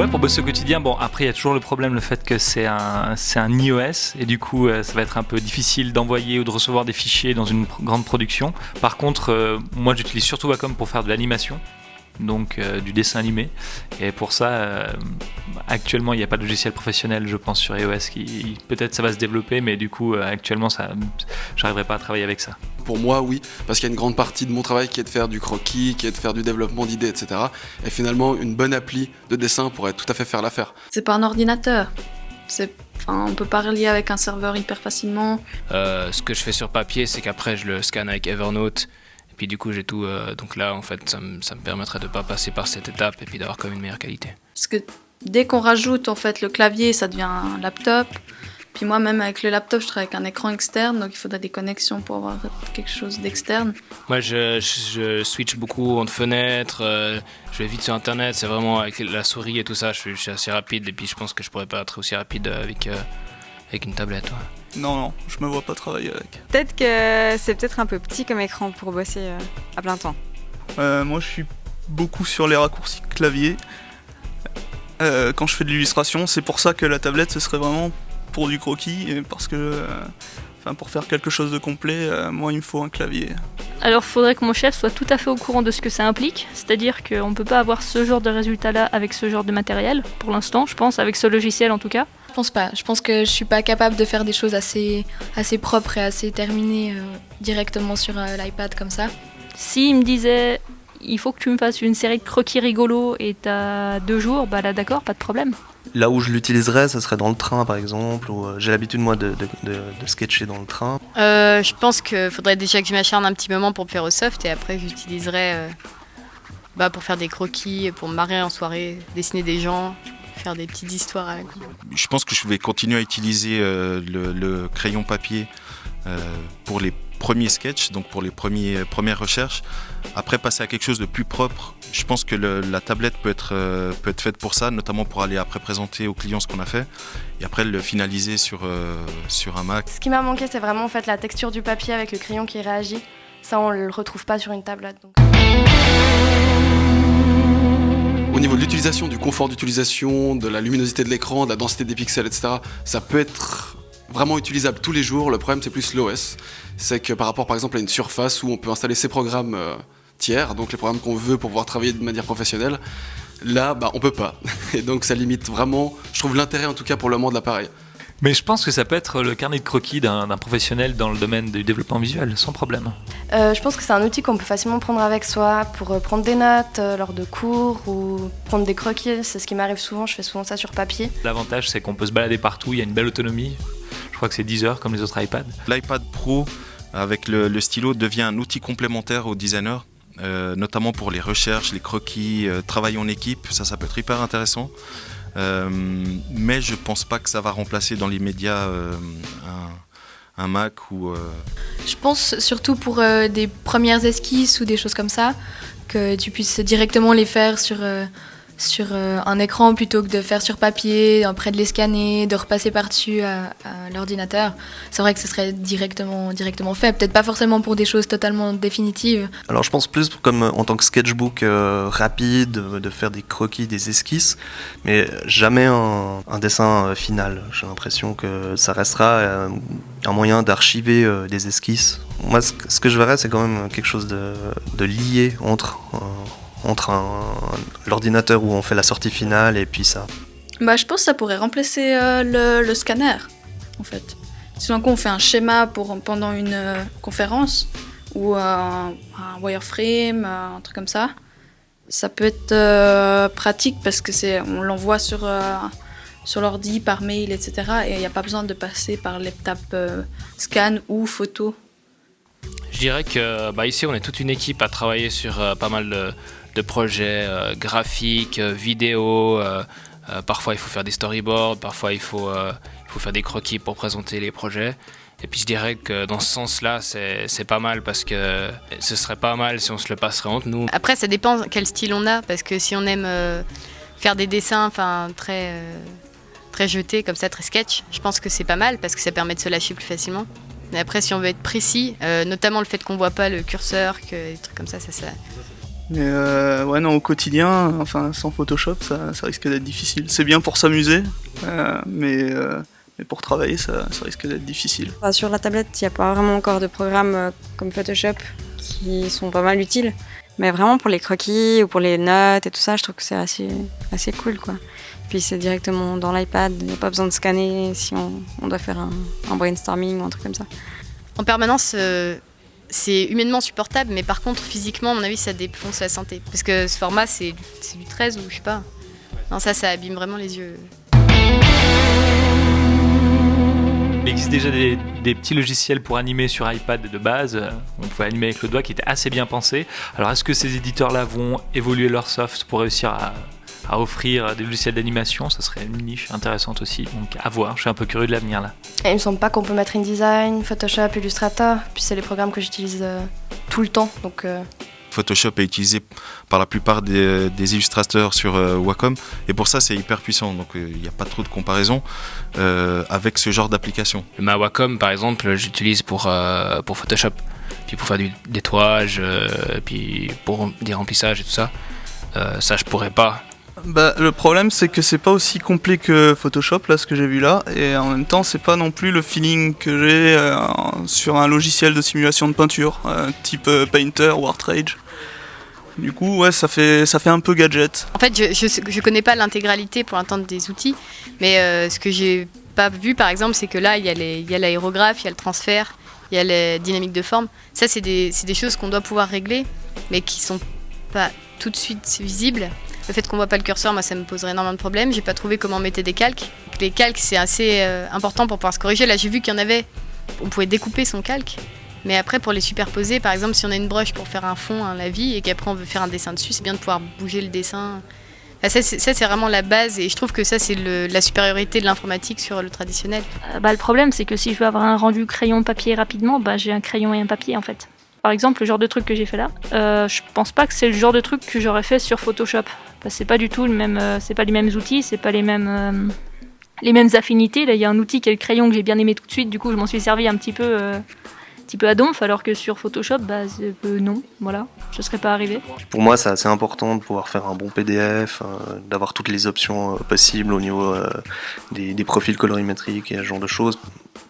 Ouais, pour bosser au quotidien, bon, après il y a toujours le problème, le fait que c'est un iOS et du coup ça va être un peu difficile d'envoyer ou de recevoir des fichiers dans une grande production. Par contre, moi j'utilise surtout Wacom pour faire de l'animation, donc du dessin animé, et pour ça actuellement il n'y a pas de logiciel professionnel, je pense, sur iOS qui peut-être ça va se développer, mais du coup actuellement j'arriverai pas à travailler avec ça. Pour moi, oui, parce qu'il y a une grande partie de mon travail qui est de faire du croquis, qui est de faire du développement d'idées, etc. Et finalement, une bonne appli de dessin pourrait tout à fait faire l'affaire. C'est pas un ordinateur. On peut pas relier avec un serveur hyper facilement. Ce que je fais sur papier, c'est qu'après je le scanne avec Evernote. Et puis du coup j'ai tout. Donc là en fait ça me permettrait de pas passer par cette étape et puis d'avoir quand même une meilleure qualité. Parce que dès qu'on rajoute en fait le clavier, ça devient un laptop. Puis moi, même avec le laptop, je travaille avec un écran externe, donc il faudra des connexions pour avoir quelque chose d'externe. Moi, je switch beaucoup entre fenêtres, je vais vite sur Internet, c'est vraiment avec la souris et tout ça, je suis assez rapide, et puis je pense que je pourrais pas être aussi rapide avec une tablette. Ouais. Non, je me vois pas travailler avec. Peut-être que c'est peut-être un peu petit comme écran pour bosser à plein temps. Moi, je suis beaucoup sur les raccourcis clavier. Quand je fais de l'illustration, c'est pour ça que la tablette, ce serait vraiment pour du croquis, parce que pour faire quelque chose de complet, moi il me faut un clavier. Alors il faudrait que mon chef soit tout à fait au courant de ce que ça implique, c'est-à-dire qu'on ne peut pas avoir ce genre de résultat-là avec ce genre de matériel, pour l'instant, je pense, avec ce logiciel en tout cas. Je pense pas, je pense que je suis pas capable de faire des choses assez propres et assez terminées directement sur l'iPad comme ça. S'il me disait, il faut que tu me fasses une série de croquis rigolos et t'as 2 jours, bah là d'accord, pas de problème. Là où je l'utiliserais, ça serait dans le train par exemple, où j'ai l'habitude moi de sketcher dans le train. Je pense qu'il faudrait déjà que je m'acharne un petit moment pour me faire au soft et après j'utiliserais pour faire des croquis, pour me marrer en soirée, dessiner des gens, faire des petites histoires avec. Je pense que je vais continuer à utiliser le crayon papier pour les premiers sketchs, donc pour les premières recherches. Après, passer à quelque chose de plus propre, je pense que la tablette peut être faite pour ça, notamment pour aller après présenter aux clients ce qu'on a fait et après le finaliser sur un Mac. Ce qui m'a manqué, c'est vraiment en fait la texture du papier avec le crayon qui réagit. Ça, on le retrouve pas sur une tablette. Donc. Au niveau de l'utilisation, du confort d'utilisation, de la luminosité de l'écran, de la densité des pixels, etc., ça peut être vraiment utilisable tous les jours. Le problème, c'est plus l'OS. C'est que par rapport, par exemple, à une surface où on peut installer ses programmes tiers, donc les programmes qu'on veut pour pouvoir travailler de manière professionnelle, là, on peut pas. Et donc, ça limite vraiment, je trouve, l'intérêt, en tout cas, pour le moment de l'appareil. Mais je pense que ça peut être le carnet de croquis d'un professionnel dans le domaine du développement visuel, sans problème. Je pense que c'est un outil qu'on peut facilement prendre avec soi pour prendre des notes lors de cours ou prendre des croquis. C'est ce qui m'arrive souvent, je fais souvent ça sur papier. L'avantage, c'est qu'on peut se balader partout, il y a une belle autonomie. Je crois que c'est 10 heures comme les autres iPads. L'iPad Pro, avec le stylo, devient un outil complémentaire aux designers, notamment pour les recherches, les croquis, travail en équipe, ça peut être hyper intéressant. Mais je pense pas que ça va remplacer dans l'immédiat un Mac ou... Je pense surtout pour des premières esquisses ou des choses comme ça, que tu puisses directement les faire sur un écran plutôt que de faire sur papier, après de les scanner, de repasser par-dessus à l'ordinateur. C'est vrai que ce serait directement fait, peut-être pas forcément pour des choses totalement définitives. Alors je pense plus comme en tant que sketchbook rapide, de faire des croquis, des esquisses, mais jamais un dessin final. J'ai l'impression que ça restera un moyen d'archiver des esquisses. Moi, ce que je verrais, c'est quand même quelque chose de lié entre l'ordinateur où on fait la sortie finale et puis ça. Je pense que ça pourrait remplacer le scanner, en fait. Si d'un coup on fait un schéma pendant une conférence ou un wireframe, un truc comme ça, ça peut être pratique parce que on l'envoie sur l'ordi, par mail, etc. Et il n'y a pas besoin de passer par l'étape scan ou photo. Je dirais que ici on est toute une équipe à travailler sur pas mal de projets graphiques, vidéo. Parfois il faut faire des storyboards, parfois il faut faire des croquis pour présenter les projets. Et puis je dirais que dans ce sens-là, c'est pas mal parce que ce serait pas mal si on se le passerait entre nous. Après, ça dépend quel style on a, parce que si on aime faire des dessins très jetés, comme ça, très sketch, je pense que c'est pas mal parce que ça permet de se lâcher plus facilement. Mais après, si on veut être précis, notamment le fait qu'on voit pas le curseur, que des trucs comme ça. Mais ouais, non, au quotidien, enfin, sans Photoshop, ça risque d'être difficile. C'est bien pour s'amuser, mais pour travailler, ça risque d'être difficile. Sur la tablette, il n'y a pas vraiment encore de programmes comme Photoshop qui sont pas mal utiles. Mais vraiment pour les croquis ou pour les notes et tout ça, je trouve que c'est assez cool, quoi. Puis c'est directement dans l'iPad, il n'y a pas besoin de scanner si on doit faire un brainstorming ou un truc comme ça. En permanence, c'est humainement supportable, mais par contre, physiquement, à mon avis, ça défonce la santé. Parce que ce format, c'est du 13 ou je sais pas. Non, ça abîme vraiment les yeux. Il existe déjà des petits logiciels pour animer sur iPad de base. On pouvait animer avec le doigt qui étaient assez bien pensés. Alors est-ce que ces éditeurs-là vont évoluer leur soft pour réussir à offrir des logiciels d'animation? Ça serait une niche intéressante aussi. Donc à voir, je suis un peu curieux de l'avenir là. Et il me semble pas qu'on peut mettre InDesign, Photoshop, Illustrator. Puis c'est les programmes que j'utilise tout le temps. Donc, Photoshop est utilisé par la plupart des illustrateurs sur Wacom et pour ça c'est hyper puissant, donc il n'y a pas trop de comparaison avec ce genre d'application. Ma Wacom par exemple j'utilise pour Photoshop, puis pour faire du nettoyage, puis pour des remplissages et tout ça. Ça je pourrais pas. Bah, le problème c'est que c'est pas aussi complet que Photoshop là, ce que j'ai vu là, et en même temps c'est pas non plus le feeling que j'ai sur un logiciel de simulation de peinture type Painter ou ArtRage. Du coup ouais, ça fait un peu gadget. En fait je connais pas l'intégralité pour l'instant des outils, mais ce que j'ai pas vu par exemple c'est que là il y a l'aérographe, il y a le transfert, il y a les dynamiques de forme. Ça c'est des choses qu'on doit pouvoir régler mais qui sont pas tout de suite visibles. Le fait qu'on voit pas le curseur, moi ça me poserait énormément de problèmes. J'ai pas trouvé comment on mettait des calques. Les calques c'est assez important pour pouvoir se corriger. Là j'ai vu qu'il y en avait, on pouvait découper son calque. Mais après pour les superposer, par exemple si on a une broche pour faire un fond, un lavis, et qu'après on veut faire un dessin dessus, c'est bien de pouvoir bouger le dessin. Enfin, ça c'est vraiment la base et je trouve que ça c'est la supériorité de l'informatique sur le traditionnel. Le problème c'est que si je veux avoir un rendu crayon papier rapidement, j'ai un crayon et un papier en fait. Par exemple, le genre de truc que j'ai fait là, je pense pas que c'est le genre de truc que j'aurais fait sur Photoshop. Parce que c'est pas du tout le même, c'est pas les mêmes outils, c'est pas les mêmes affinités. Là, il y a un outil qui est le crayon que j'ai bien aimé tout de suite. Du coup, je m'en suis servi un petit peu à donf, alors que sur Photoshop, non, voilà, je serais pas arrivé. Pour moi, c'est assez important de pouvoir faire un bon PDF, d'avoir toutes les options possibles au niveau des profils colorimétriques et ce genre de choses,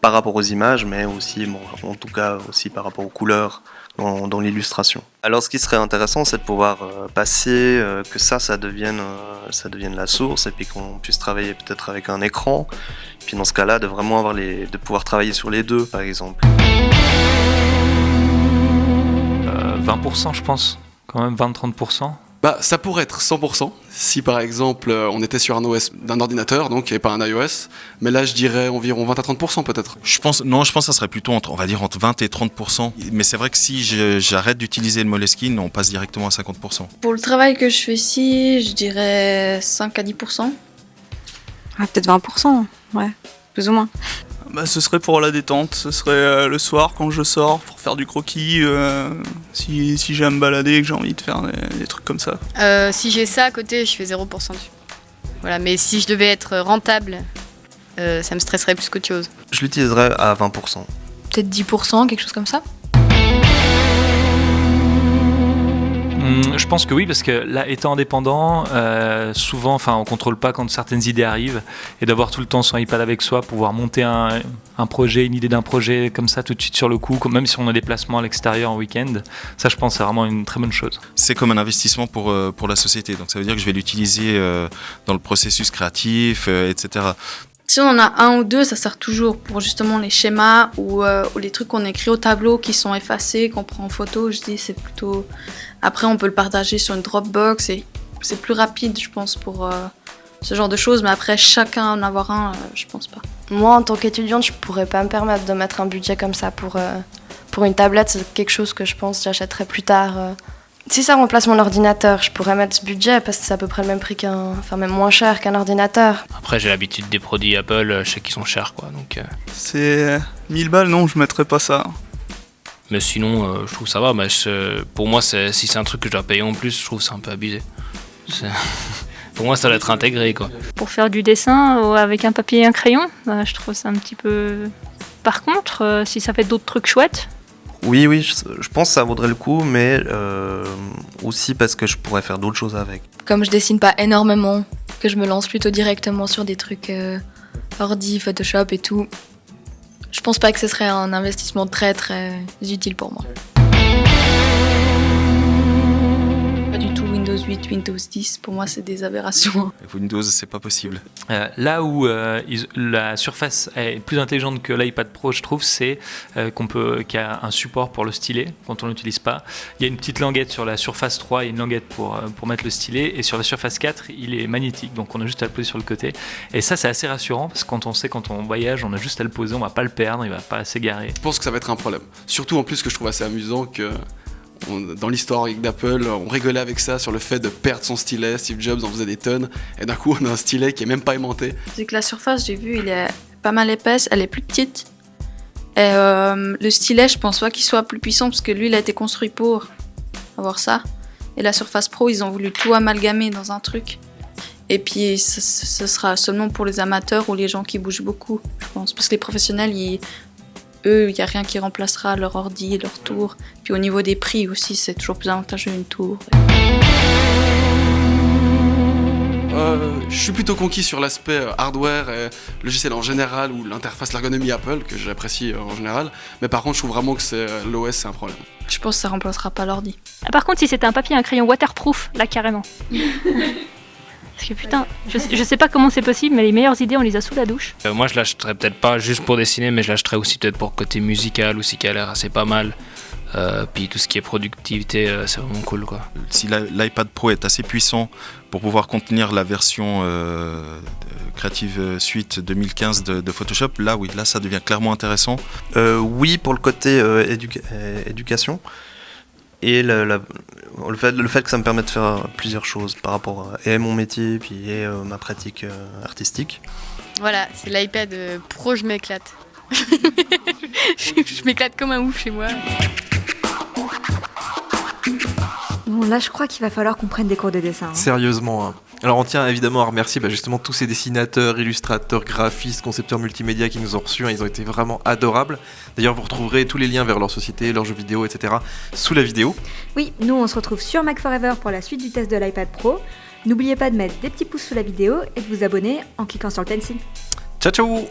par rapport aux images, mais aussi, en tout cas, aussi par rapport aux couleurs dans l'illustration. Alors, ce qui serait intéressant, c'est de pouvoir passer, que ça devienne la source, et puis qu'on puisse travailler peut-être avec un écran. Puis dans ce cas-là, de vraiment de pouvoir travailler sur les deux, par exemple. 20% je pense, quand même 20-30%. Bah, ça pourrait être 100% si par exemple on était sur un OS d'un ordinateur donc et pas un iOS, mais là je dirais environ 20 à 30% peut-être. Je pense que ça serait plutôt entre 20 et 30%, mais c'est vrai que si j'arrête d'utiliser le Moleskine, on passe directement à 50%. Pour le travail que je fais ici, je dirais 5 à 10%. Ah, peut-être 20%, ouais, plus ou moins. Bah, ce serait pour la détente, ce serait le soir quand je sors pour faire du croquis, si j'ai à me balader et que j'ai envie de faire des trucs comme ça. Si j'ai ça à côté, je fais 0% dessus. Voilà, mais si je devais être rentable, ça me stresserait plus qu'autre chose. Je l'utiliserais à 20%. Peut-être 10%, quelque chose comme ça. Je pense que oui, parce que là, étant indépendant, souvent, on contrôle pas quand certaines idées arrivent, et d'avoir tout le temps son iPad avec soi, pouvoir monter un projet, une idée d'un projet comme ça tout de suite sur le coup, même si on a des placements à l'extérieur en week-end, ça, je pense, c'est vraiment une très bonne chose. C'est comme un investissement pour la société, donc ça veut dire que je vais l'utiliser dans le processus créatif, etc. Si on en a un ou deux, ça sert toujours pour justement les schémas ou les trucs qu'on écrit au tableau qui sont effacés, qu'on prend en photo. Je dis c'est plutôt. Après, on peut le partager sur une Dropbox et c'est plus rapide, je pense, pour ce genre de choses. Mais après, chacun en avoir un, je pense pas. Moi, en tant qu'étudiante, je pourrais pas me permettre de mettre un budget comme ça pour une tablette. C'est quelque chose que je pense j'achèterai plus tard. Si ça remplace mon ordinateur, je pourrais mettre ce budget parce que c'est à peu près le même prix même moins cher qu'un ordinateur. Après, j'ai l'habitude des produits Apple, je sais qu'ils sont chers, quoi. Donc, c'est 1000 balles, non, je mettrais pas ça. Mais sinon, je trouve ça va. Pour moi, si c'est un truc que je dois payer en plus, je trouve que c'est un peu abusé. Pour moi, ça doit être intégré, quoi. Pour faire du dessin avec un papier et un crayon, je trouve ça un petit peu... Par contre, si ça fait d'autres trucs chouettes, Oui, je pense que ça vaudrait le coup, mais aussi parce que je pourrais faire d'autres choses avec. Comme je dessine pas énormément, que je me lance plutôt directement sur des trucs ordi, Photoshop et tout, je pense pas que ce serait un investissement très très utile pour moi. Pas du tout Windows 8, Windows 10, pour moi c'est des aberrations. Windows, c'est pas possible. Là où la Surface est plus intelligente que l'iPad Pro, je trouve, c'est qu'il y a un support pour le stylet quand on l'utilise pas. Il y a une petite languette sur la Surface 3 et une languette pour mettre le stylet, et sur la Surface 4 il est magnétique, donc on a juste à le poser sur le côté, et ça c'est assez rassurant parce que quand on voyage, on a juste à le poser, on va pas le perdre, il va pas s'égarer. Je pense que ça va être un problème, surtout en plus que je trouve assez amusant que dans l'histoire d'Apple, on rigolait avec ça sur le fait de perdre son stylet. Steve Jobs en faisait des tonnes, et d'un coup on a un stylet qui est même pas aimanté. C'est que la Surface, j'ai vu, il est pas mal épaisse, elle est plus petite. Et le stylet, je pense pas qu'il soit plus puissant parce que lui, il a été construit pour avoir ça. Et la Surface Pro, ils ont voulu tout amalgamer dans un truc. Et puis ce sera seulement pour les amateurs ou les gens qui bougent beaucoup, je pense. Parce que les professionnels, eux, il n'y a rien qui remplacera leur ordi, leur tour. Puis au niveau des prix aussi, c'est toujours plus avantageux une tour. Je suis plutôt conquis sur l'aspect hardware et logiciel en général, ou l'interface, l'ergonomie Apple, que j'apprécie en général. Mais par contre, je trouve vraiment que l'OS, c'est un problème. Je pense que ça remplacera pas l'ordi. Ah, par contre, si c'était un papier et un crayon waterproof, là carrément. Parce que putain, je sais pas comment c'est possible, mais les meilleures idées, on les a sous la douche. Moi, je l'achèterais peut-être pas juste pour dessiner, mais je l'achèterais aussi peut-être pour côté musical aussi, qui a l'air assez pas mal. Puis tout ce qui est productivité, c'est vraiment cool, quoi. Si l'iPad Pro est assez puissant pour pouvoir contenir la version Creative Suite 2015 de Photoshop, là ça devient clairement intéressant. Oui, pour le côté éducation. Et le fait que ça me permet de faire plusieurs choses par rapport à mon métier et ma pratique artistique. Voilà, c'est l'iPad Pro, je m'éclate. Je m'éclate comme un ouf chez moi. Bon, là, je crois qu'il va falloir qu'on prenne des cours de dessin. Hein. Sérieusement. Hein. Alors, on tient évidemment à remercier justement tous ces dessinateurs, illustrateurs, graphistes, concepteurs multimédia qui nous ont reçus. Hein, ils ont été vraiment adorables. D'ailleurs, vous retrouverez tous les liens vers leur société, leurs jeux vidéo, etc. sous la vidéo. Oui, nous, on se retrouve sur Mac Forever pour la suite du test de l'iPad Pro. N'oubliez pas de mettre des petits pouces sous la vidéo et de vous abonner en cliquant sur le pencil. Ciao, ciao!